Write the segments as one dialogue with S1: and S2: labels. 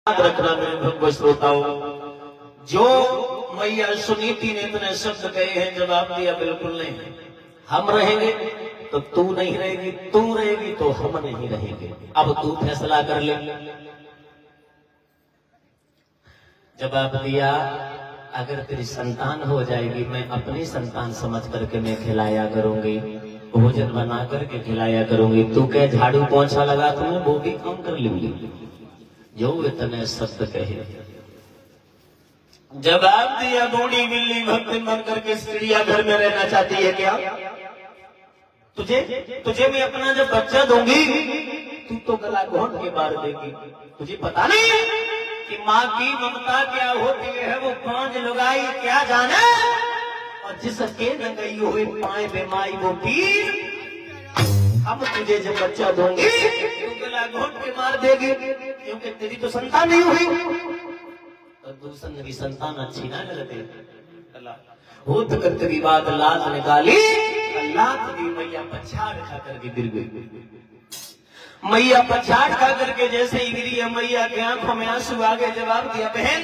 S1: याद रखना मेरे भक्त श्रोताओं, जो मैया सुनीति ने इतने शब्द कहे हैं, जवाब दिया बिल्कुल नहीं। हम रहेंगे तो तू नहीं रहेगी, तू रहेगी तो हम नहीं रहेंगे। अब तू फैसला कर ले। जवाब दिया, अगर तेरी संतान हो जाएगी मैं अपनी संतान समझ करके मैं खिलाया करूंगी, भोजन बना करके खिलाया करूंगी। तू क्या झाड़ू पोंछा लगा तो मैं वो भी काम कर लूंगी। जो इतने शब्द कहे, जवाब दिया, बूढ़ी बिल्ली भक्ति बन करके चिड़ियाघर में रहना चाहती है क्या? तुझे मैं अपना जब बच्चा दूंगी तू तो गला घोंट के मार देगी। तुझे पता नहीं कि माँ की ममता क्या होती है, वो 5 लुगाई क्या जाने। और जिसके न गई हुई पाए बेमाई वो पीर, अब तुझे जब बच्चा दूंगी तू गला घोंट के मार देगी, क्योंकि तेरी तो संतान नहीं हुई। और दूसरे की संतान अच्छी ना लगती। होत करते की बात लात निकाली, लात दी मैया पछाड़ खा करके गिर गई। मैया पछाड़ खा करके जैसे ही गिरी है, मैया की आंखों में आंसू आ गए। जवाब दिया, बहन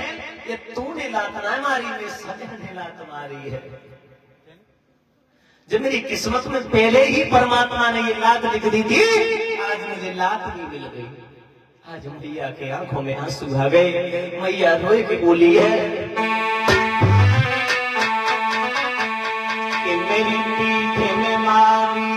S1: ये तूने लात ना मारी, मैं सजा ने लात मारी है। जब मेरी किस्मत में पहले ही परमात्मा ने ये लात लिख दी थी, आज मुझे लात भी मिल गई। आज मैया के आंखों में आंसू आ गए। मैया रोए के बोली है कि मेरी पीठ में मारी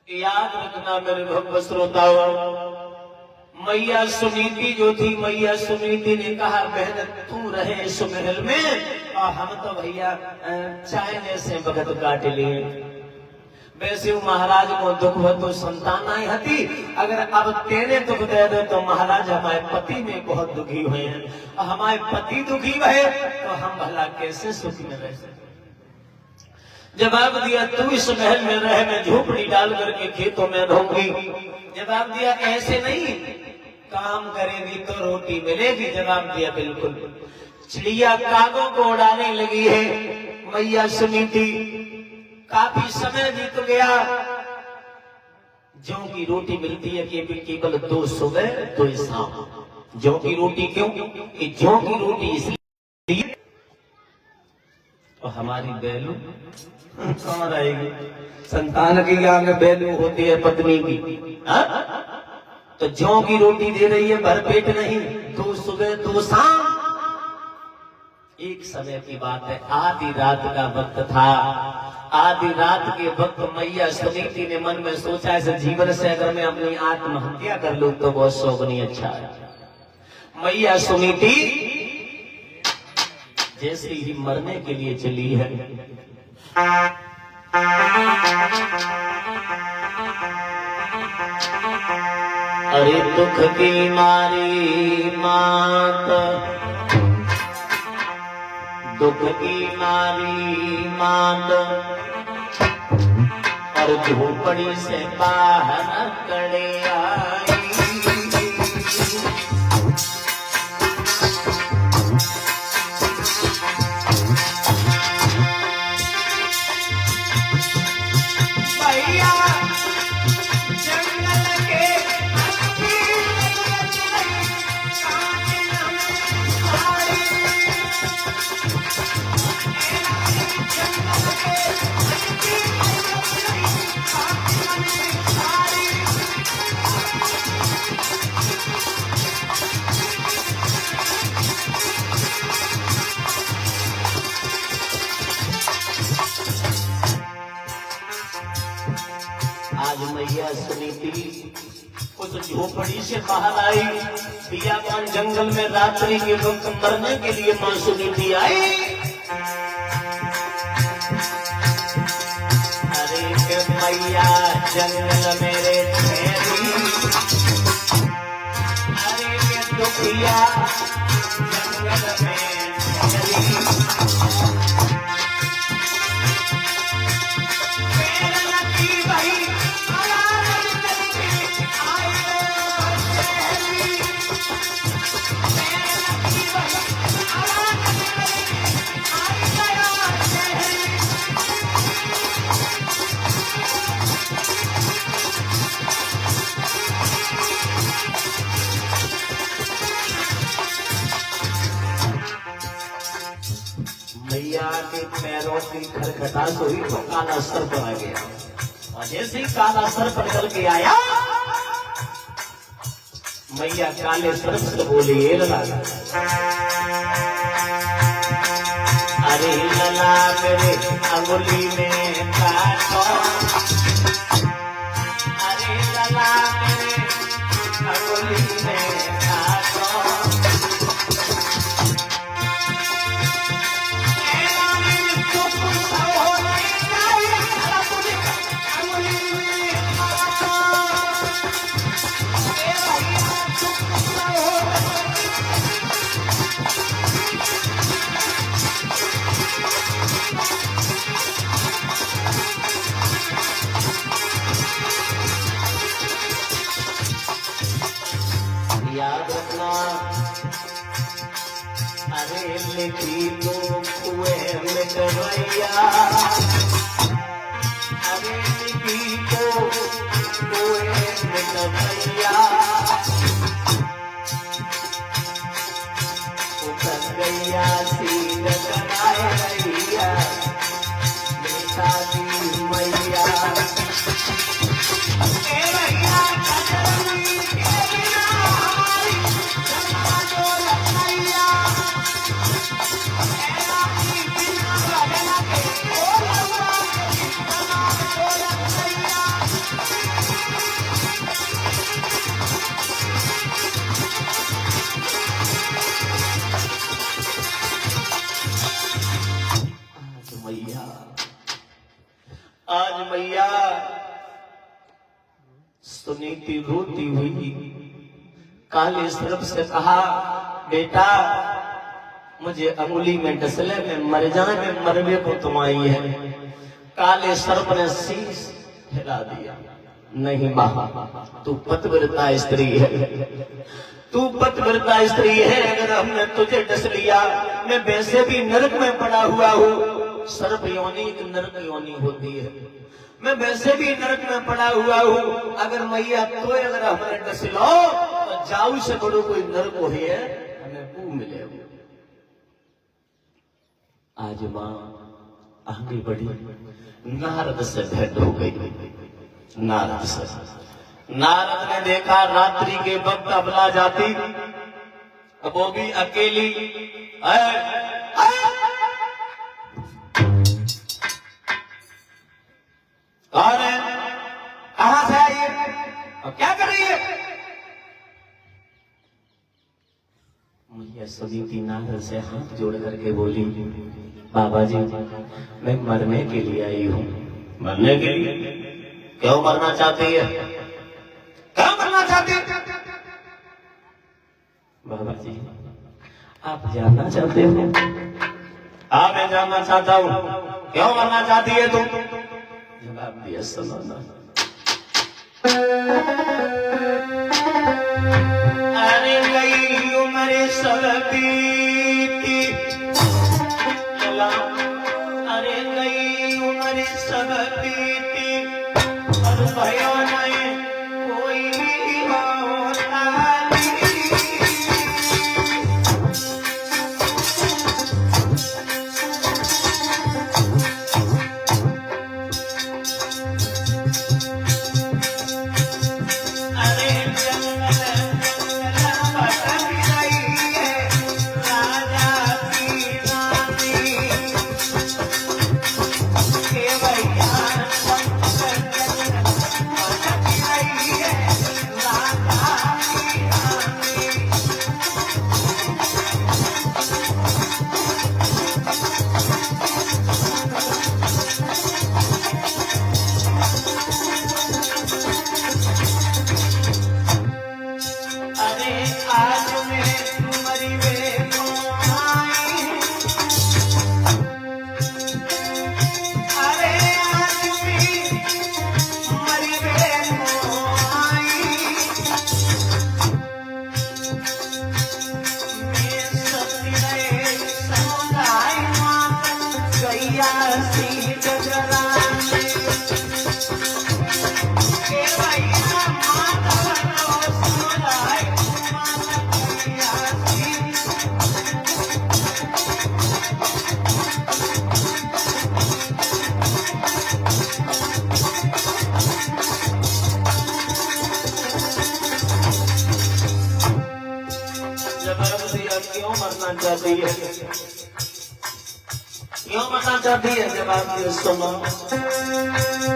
S1: याद रखना मेरे भक्त श्रोताओं, मैया सुनीति जो थी, मैया सुनीति ने कहा बहन तू रहे इस महल में और हम तो भैया चाय जैसे भगत काट लिए। वैसे महाराज को दुख हो तो संतान आई हती, अगर अब तेने दुख दे दे तो महाराज हमारे पति में बहुत दुखी हुए हैं, हमारे पति दुखी हुए तो हम भला कैसे सुखी में रह सकते। जवाब दिया तू इस महल में रह, मैं झोपड़ी डाल करके खेतों में रहूंगी। जवाब दिया ऐसे नहीं, काम करेगी तो रोटी मिलेगी। जवाब दिया बिल्कुल। चिड़िया कागों को उड़ाने लगी है। मैया सुनीति काफी समय बीत गया, जौ की रोटी मिलती है केवल 2 सुबह 2 शाम। जौ की रोटी क्यों? कि जौ की रोटी इसलिए तो हमारी बैलू कहाँ रहेगी? संतान की आगे बैलू होती है पत्नी की, हा? तो जौ की रोटी दे रही है, भरपेट नहीं, 2 सुबह 2 शाम। एक समय की बात है, आधी रात का वक्त था। आधी रात के वक्त मैया सुनीति ने मन में सोचा इस जीवन से अगर मैं अपनी आत्महत्या कर लूं तो बहुत शोभनीय अच्छा है। मैया सुनीति जैसे ही मरने के लिए चली है, अरे दुख की मारी मात, दुख की मारी मात और झोपड़ी से बाहर खड़े आई। भैया जंगल के आज मैया सुनीति उस झोपड़ी से बाहर आई। बियाबान जंगल में रात्रि के वक्त मरने के लिए मां सुनीति आई। अरे के मैया जंगल मेरे ठहरी, अरे के दुखिया जंगल में ठहरी। मैया के पैरों की खरखटाहट हुई तो काला सर्प आ गया, और जैसे ही काला सर्प निकल के आया, मैया काले सर्प से बोली ये लला, अरे लला मेरे अंगुली में काटो, अरे लला मेरे अंगुली में काटो। याद रखना, अरे लिखी तो कुएं में डरैया, अरे लिखी तो कुएं में डरैया, उतर गैया सीध कराए रैया, बेटा दी मैया। Oh, सुनीति रोती हुई काले सर्प से कहा, बेटा मुझे अंगुली में डसले में मर जाए, में मरने को तुम आई है। काले सर्प ने शीश हिला दिया, नहीं मां, तू पतिव्रता स्त्री है, तू पतिव्रता स्त्री है। अगर हमने तुझे डस लिया, मैं वैसे भी नरक में पड़ा हुआ हूँ। सर्प योनि एक नरक योनि होती है, मैं वैसे भी नरक में पड़ा हुआ हूँ। अगर मैया तो अगर हमने डस लो तो जाऊ से बड़ो कोई नरक हो है, हमें पू मिले। आज मां आगे बढ़ी, नारद से भेंट हो गई। नारद ने देखा रात्रि के वक्त अबला जाती, अब वो भी अकेली कौन है, कहां से आई है और क्या कर रही है? मैया सुनीति नारद से हाथ जोड़ करके बोली, बाबा जी मैं मरने के लिए आई हूं। मरने के लिए? क्यों मरना चाहती है, क्यों मरना चाहती है? बाबा जी आप जानना चाहते हो? हाँ मैं जानना चाहता हूँ, क्यों मरना चाहती है तुम? जवाब दिया, सुनो ना। अरे गई उम्र सब बीती, अरे गई उम्र सब बीती, और भयो नहीं कोई होता नहीं। अरे जंगल जंगल भटक रही है राजा की रानी, के भैया क्यों मरना चाहती है, क्यों मरना चाहती है? जवाब दिया, सुनो।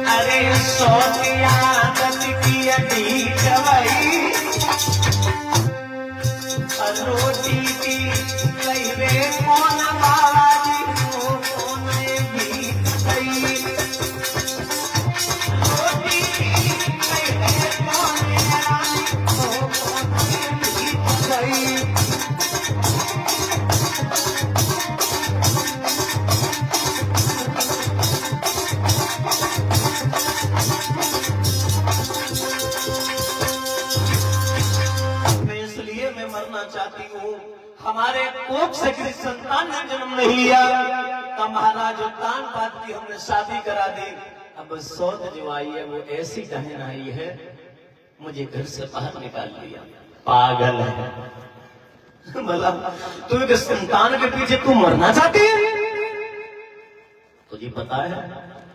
S1: अरे सोनिया आदत की अटी जवाई, रोटी की कई कौन बाजी को कौन भी गई, रोटी की कई कौन को कौन भी गई। चाहती हूँ, हमारे कोख से किसी संतान ने जन्म नहीं लिया, तो महाराज दान बात की हमने शादी करा दी। अब सौत जो आई है वो ऐसी बहन आई है, मुझे घर से बाहर निकाल दिया। पागल है भला, तू एक संतान के पीछे तू मरना चाहती है? तुझे पता है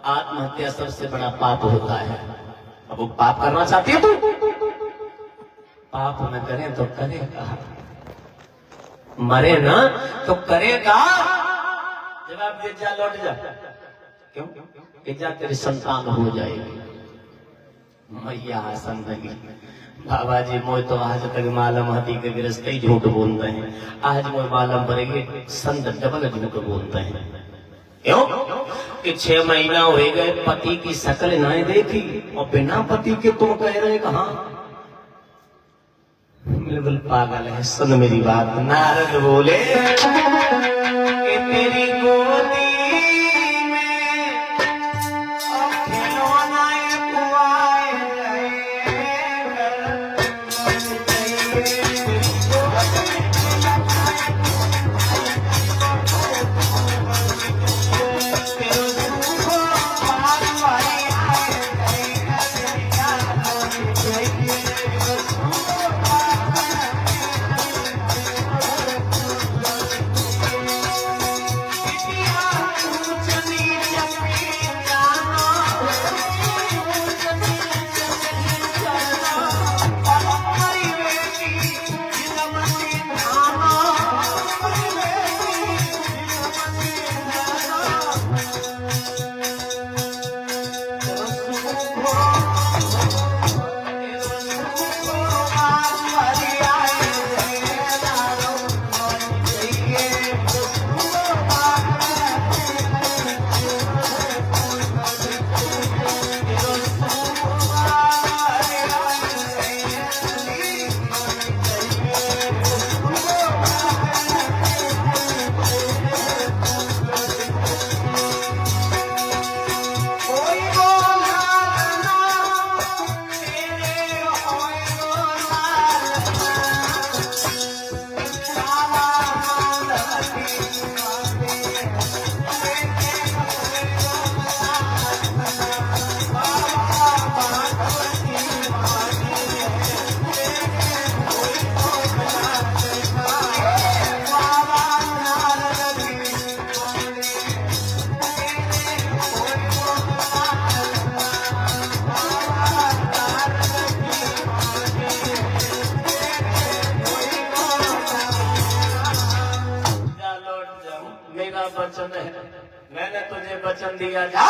S1: आत्महत्या सबसे बड़ा पाप होता है। अब वो पाप करना चाहती है तू? पाप न करे तो करेगा, मरे ना तो करेगा। जवाब दे, जा लौट जा। क्यों? कि जा तेरी संतान हो जाएगी। मैया आसन लगी, बाबा जी मोय तो आज तक मालूम हती के गिरस्ते ही झूठ बोलते हैं, आज मोय मालूम पड़ेगी संत डबल झूठ बोलते हैं। क्यों? कि 6 महीना हो गए पति की शक्ल ना देखी और बिना पति के तुम कह रहे कहाँ। बिल्कुल पागल है। सुन मेरी बात। नारद बोले कि तेरी गोदी में खिलौना वचन है। मैंने तुझे वचन दिया जा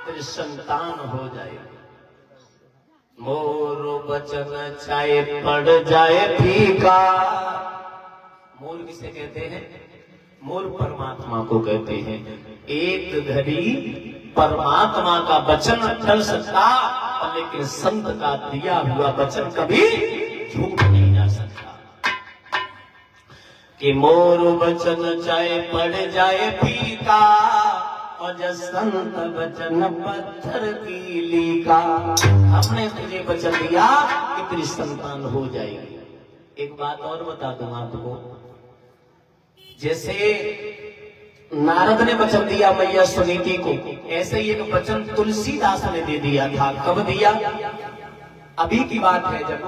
S1: तेरी संतान हो जाए। मोर वचन चाहे पड़ जाए फीका। मोर किसे कहते हैं? मोर परमात्मा को कहते हैं। एक घड़ी परमात्मा का वचन टल सकता, लेकिन संत का दिया हुआ वचन कभी झूठ नहीं जा सकता। कि मोर वचन चाहे पड़ जाए फीका, और जब संत वचन पत्थर की लीका। हमने तुझे वचन दिया कि तेरी संतान हो जाएगी। एक बात और बता दूं आपको, जैसे नारद ने वचन दिया मैया सुनीति को, ऐसे ही एक वचन तुलसीदास ने दे दिया था। कब दिया? अभी की बात है, जब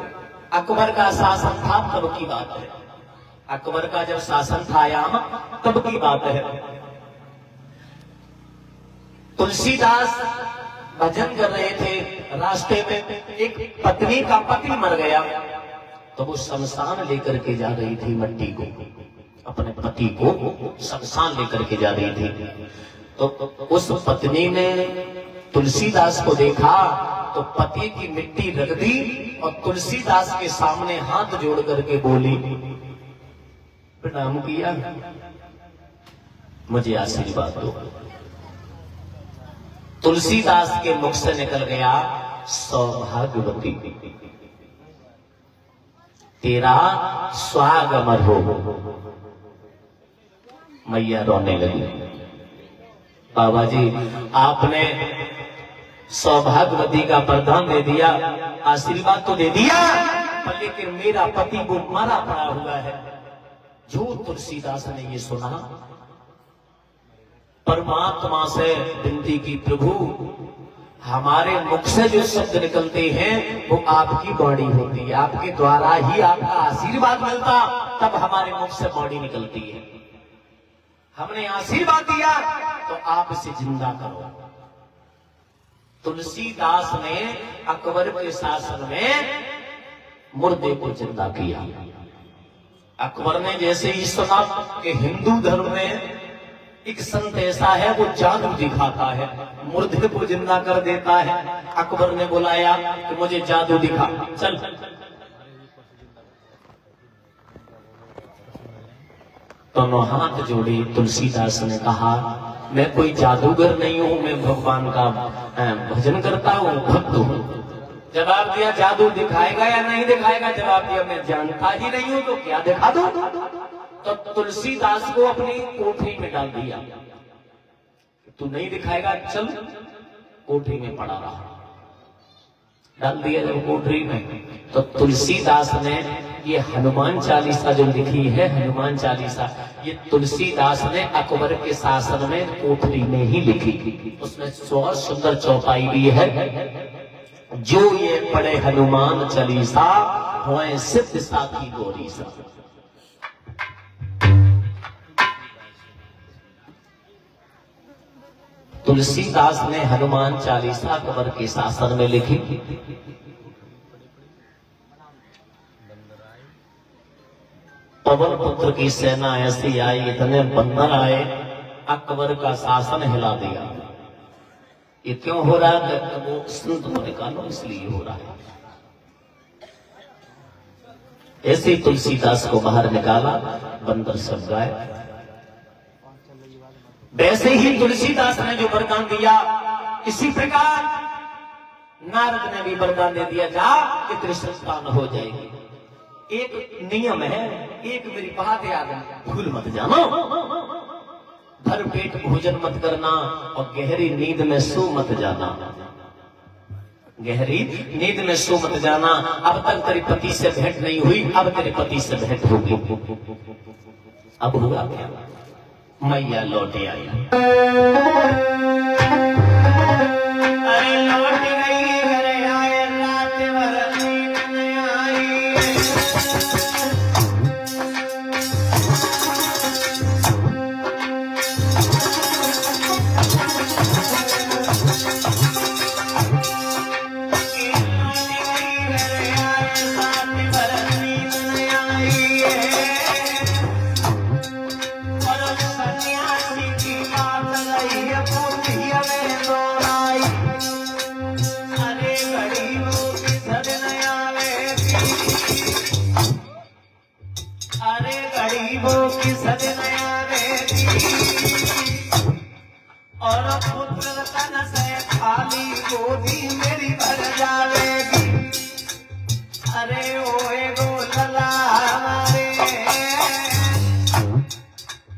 S1: अकबर का शासन था तब की बात है। अकबर का जब शासन था यहाँ तब की बात है। तुलसीदास भजन कर रहे थे, रास्ते में एक पत्नी का पति मर गया, तो वो शमशान लेकर के जा रही थी मट्टी को, अपने पति को शमशान लेकर के जा रही थी। तो उस पत्नी ने तुलसीदास को देखा तो पति की मिट्टी रख दी और तुलसीदास के सामने हाथ जोड़ करके बोली, प्रणाम किया, मुझे आशीर्वाद दो। तुलसीदास के मुख से निकल गया, सौभाग्यवती तेरा स्वागमन हो। मैया रोने लगी। बाबा जी आपने सौभाग्यवती का वरदान दे दिया, आशीर्वाद तो दे दिया, पर लेकिन मेरा पति वो मरा पड़ा हुआ है। जो तुलसीदास ने ये सुना, परमात्मा से विनती की, प्रभु हमारे मुख से जो शब्द निकलते हैं वो आपकी वाणी होती है, आपके द्वारा ही आपका आशीर्वाद मिलता, तब हमारे मुख से वाणी निकलती है। हमने आशीर्वाद दिया तो आप इसे जिंदा करो। तुलसीदास ने अकबर के शासन में मुर्दे को जिंदा किया। अकबर ने जैसे ही सुना कि हिंदू धर्म में एक संत ऐसा है वो जादू दिखाता है, मुर्दे को जिंदा कर देता है, अकबर ने बुलाया कि मुझे जादू दिखा, चल। दोनों हाथ जोड़े, तुलसीदास ने कहा मैं कोई जादूगर नहीं हूं, मैं भगवान का भजन करता हूं, भक्त हूं। जवाब दिया जादू दिखाएगा या नहीं दिखाएगा? जवाब दिया मैं जानता ही नहीं हूं तो क्या दिखा दो। तो तुलसीदास को अपनी कोठरी में डाल दिया, तू नहीं दिखाएगा चल। कोठरी में पड़ा रहा, डाल दिया जब कोठरी में, तो तुलसीदास ने ये हनुमान चालीसा जो लिखी है, हनुमान चालीसा, ये तुलसीदास ने अकबर के शासन में कोठरी में ही लिखी। उसमें बहुत सुंदर चौपाई भी है, जो ये पढ़े हनुमान चालीसा होए सिद्ध साखी गौरी सा। तुलसीदास ने हनुमान चालीसा अकबर के शासन में लिखी। पवन पुत्र की सेना ऐसी आई, इतने बंदर आए, अकबर का शासन हिला दिया। ये क्यों हो रहा है? वो संत को निकालो इसलिए हो रहा है। ऐसे ही तुलसीदास को बाहर निकाला, बंदर सब गायब। वैसे ही तुलसीदास ने जो वरदान दिया, इसी प्रकार नारद ने भी वरदान दे दिया, जा कि तेरी संतान हो जाएगी। एक नियम है, एक मेरी बात याद है, भूल मत जाना, भर पेट भोजन मत करना और गहरी नींद में सो मत जाना। गहरी नींद में सो मत जाना। अब तक तेरे पति से भेंट नहीं हुई, अब तेरे पति से भेंट होगी। अब हुआ क्या? मैया लौटे आई। अरे लौट गई घरे आए, रात भर नींद में आई। और पुत्र तन से खाली गोदी मेरी भर जावेगी। अरे ओए गोलला हमारे,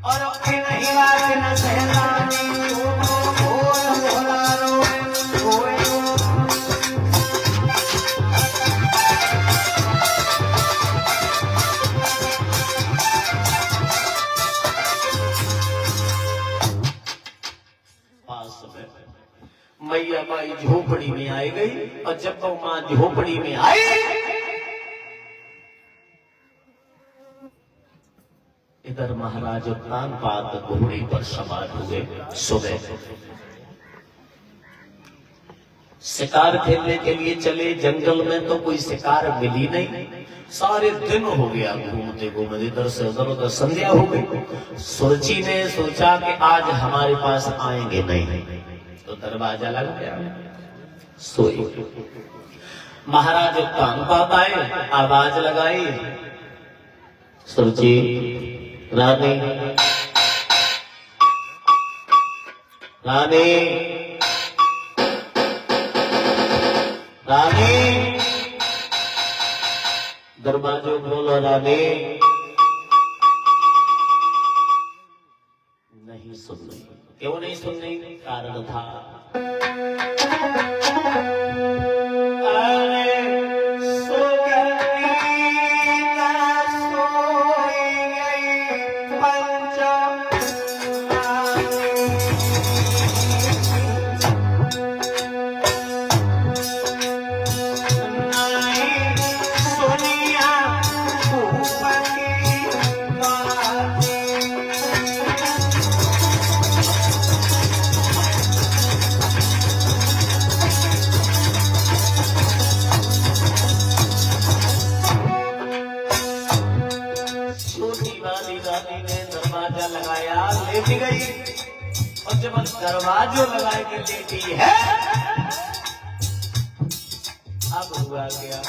S1: और नहीं बात न सहलानी, मैया माई झोपड़ी में आई गई। और जब वो मां झोपड़ी में आई, इधर महाराज उत्तानपाद घोड़े पर सवार हुए। सुबह शिकार खेलने के लिए चले, जंगल में तो कोई शिकार मिली नहीं। सारे दिन हो गया घूमते घूमते, इधर से उधर, संध्या हो गई। सुरची ने सोचा कि आज हमारे पास आएंगे नहीं, तो दरवाजा लग गया, सोई। महाराज उत्तानपाद आए, आवाज लगाई, सुरची रानी, रानी, रानी, दरवाजो खोलो रानी। नहीं सुन रही। क्यों नहीं सुन रही? कारण था, अरे सो गई गई। और जब दरवाजो लगाए के लेटी है, अब हुआ क्या?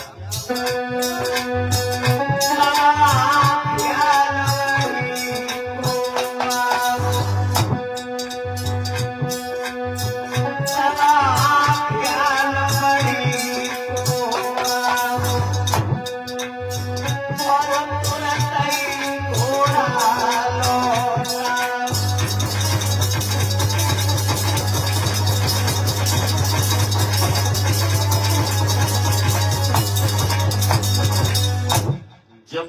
S1: जब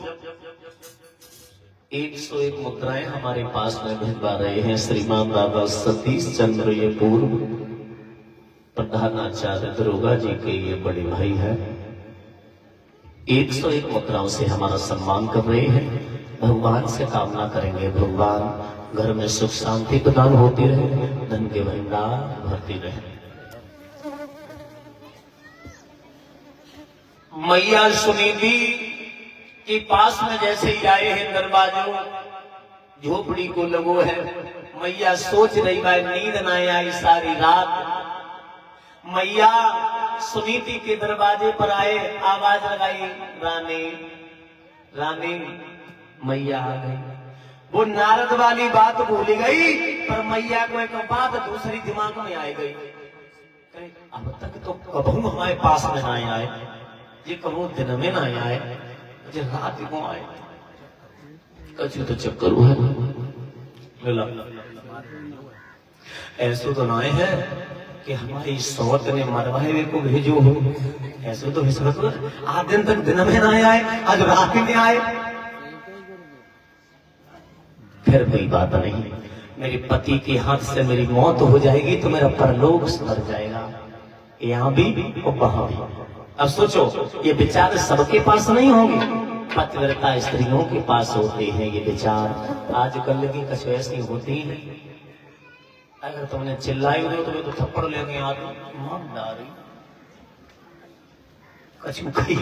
S1: 101 मुद्राएं हमारे पास में भिजवा रहे हैं श्रीमान दादा सतीश चंद्र, ये पूर्व प्रधानाचार्य दरोगा जी के ये बड़े भाई है। 101 मुद्राओं से हमारा सम्मान कर रहे हैं। भगवान से कामना करेंगे, भगवान घर में सुख शांति प्रदान होती रहे, धन के भंडार भरती रहे। मैया सुनीति के पास में जैसे ही आए हैं, दरवाजों झोपड़ी को लगो है। मैया सोच रही भाई नींद ना आई सारी रात। मैया सुनीति के दरवाजे पर आए, आवाज लगाई, रानी रानी। मैया आ गई। वो नारद वाली बात भूल गई, पर मैया को एक बात दूसरी दिमाग में आ गई। अब तक तो कभी हमारे पास में ना आए, ये कभी दिन में ना आए, मुझे रात को आए। कछु तो चक्कर हुआ ऐसे तो ना है कि हमारी सौत ने मरवाए को भेजो हो। ऐसे तो आज दिन तक दिन में ना आए, आज रात में आए। फिर कोई बात नहीं, मेरे पति के हाथ से मेरी मौत हो जाएगी तो मेरा परलोक सुधर जाएगा, यहाँ भी और वहां भी। अब सोचो, ये विचार सबके पास नहीं होंगे, पतिव्रता स्त्रियों के पास होते हैं ये विचार। आजकल की कुछ ऐसी होती है, अगर तुमने चिल्लाई हो तो तो थप्पड़ लेके आती मां डारी कछु कही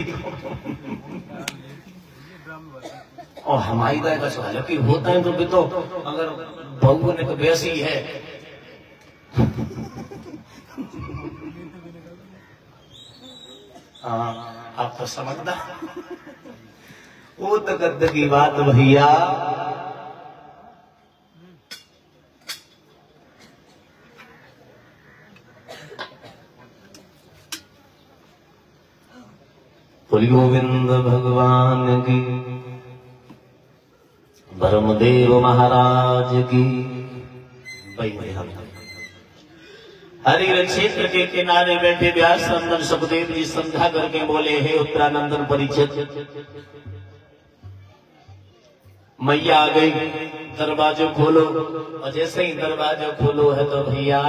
S1: और हमारी दाय का सवाल कि होता है तो भी तो अगर बहू ने तो वैसी है। हाँ, आप तो समझदा वो तो गद्द की बात भैया। बोल गोविंद भगवान की, ब्रह्मदेव महाराज की। हरिहर क्षेत्र के किनारे बैठे व्यास नंदन सुखदेव जी संध्या करके बोले, हे उत्तरानंदन परिचित। मैया आ गई, दरवाजो खोलो। और जैसे ही दरवाजो खोलो है तो भैया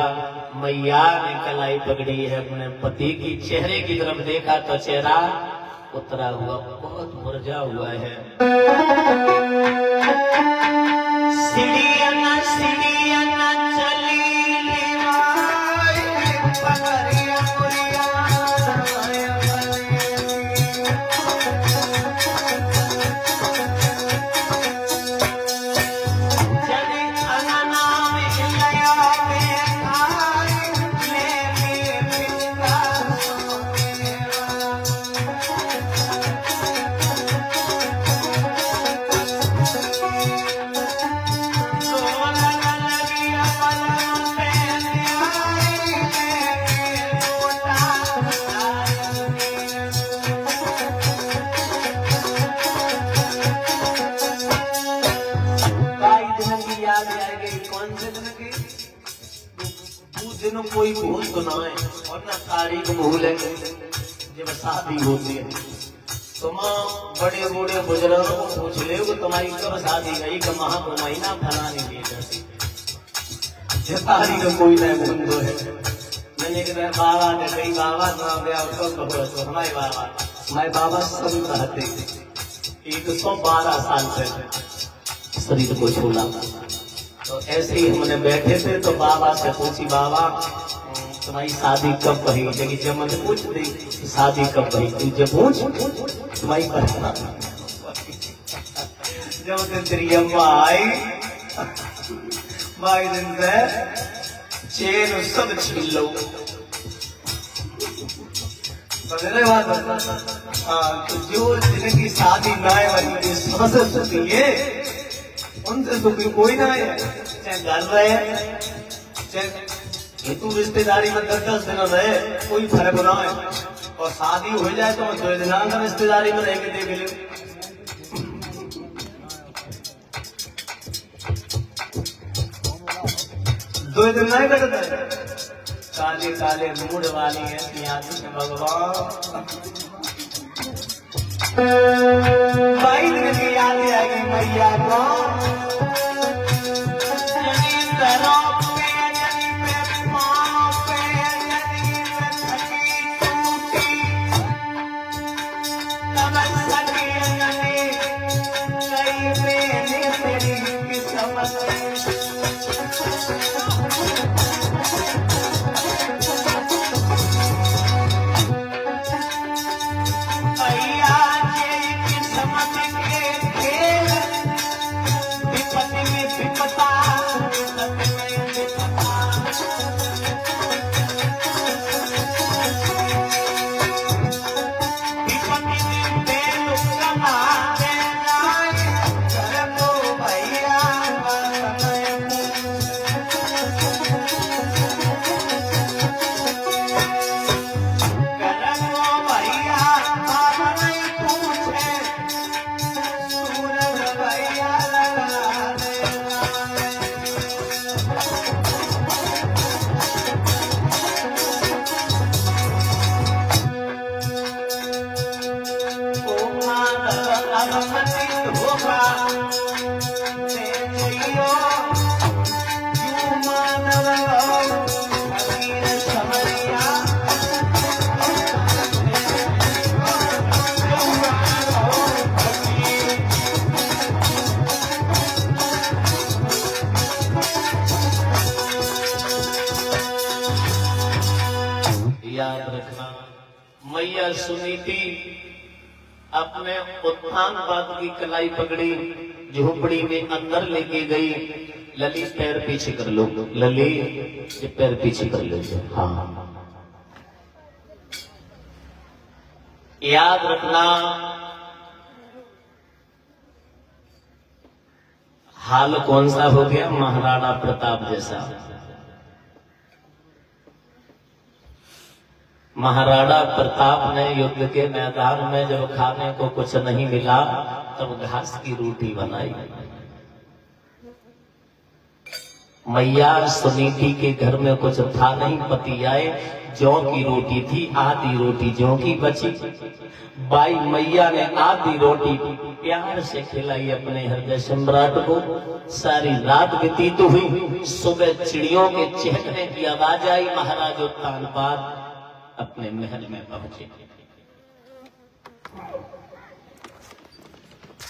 S1: मैया ने कलाई पकड़ी है, अपने पति की चेहरे की तरफ देखा तो चेहरा उतरा हुआ, बहुत मुरझा हुआ है। सीढ़ियां सीढ़ियां चली पगरिया पुरिया कोई भूल तो ना है और ना तारीख भूल है। जब शादी होती है तो माँ बड़े बूढ़े बुजुर्गों को पूछ ले कि तुम्हारी कब शादी गई, कब महा को महीना फलाने दी तारीख कोई नहीं भूल है। मैंने कहा बाबा ने कही, बाबा ना गया तो हमारे बाबा हमारे बाबा सभी कहते 112 साल से शरीर को छोड़ा। तो ऐसे ही हमने बैठे थे तो बाबा से पूछी, बाबा तुम्हारी शादी कब भई? लेकिन जब मैंने पूछ दी शादी कब भई, तू जब पूछ तुम्हारी पढ़ना। जब दिन तेरी अम्मा आई भाई दिन से चेन सब छीन लो। हाँ, तो जो जिनकी शादी ना है सबसे सुखी है, उनसे सुखी कोई ना है। चाहे घर रहे चाहे तू रिश्तेदारी में 10 दिन रहे, कोई फर्क ना है। और शादी हो जाए तो 2 दिन का रिश्तेदारी में रह के देख ले। दो दिन नहीं कटता है। काले काले मूड वाली है भगवान। मैया को जनी पैरों पे जनी मेरे पाँव पे जनी मैं थकी टूटी तब सकी जनी कई मैंने तेरी किस्मत याद रखना, मैया सुनीति अपने उत्थान बाद की कलाई पकड़ी झोपड़ी में अंदर लेके गई। लली पैर पीछे कर लो, लली ये पैर पीछे कर लो। हाँ याद रखना, हाल कौन सा हो गया? महाराणा प्रताप जैसा। महाराणा प्रताप ने युद्ध के मैदान में जब खाने को कुछ नहीं मिला तब घास की रोटी बनाई। मैया सुनीति के घर में कुछ था नहीं, पति आए, जौ की रोटी थी, आधी रोटी जौ की बची। बाई मैया ने आधी रोटी प्यार से खिलाई अपने हृदय सम्राट को। सारी रात व्यतीत हुई, सुबह चिड़ियों के चहकने की आवाज आई। महाराज उत्तानपाद अपने महल में पहुंचे।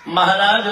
S1: महाराज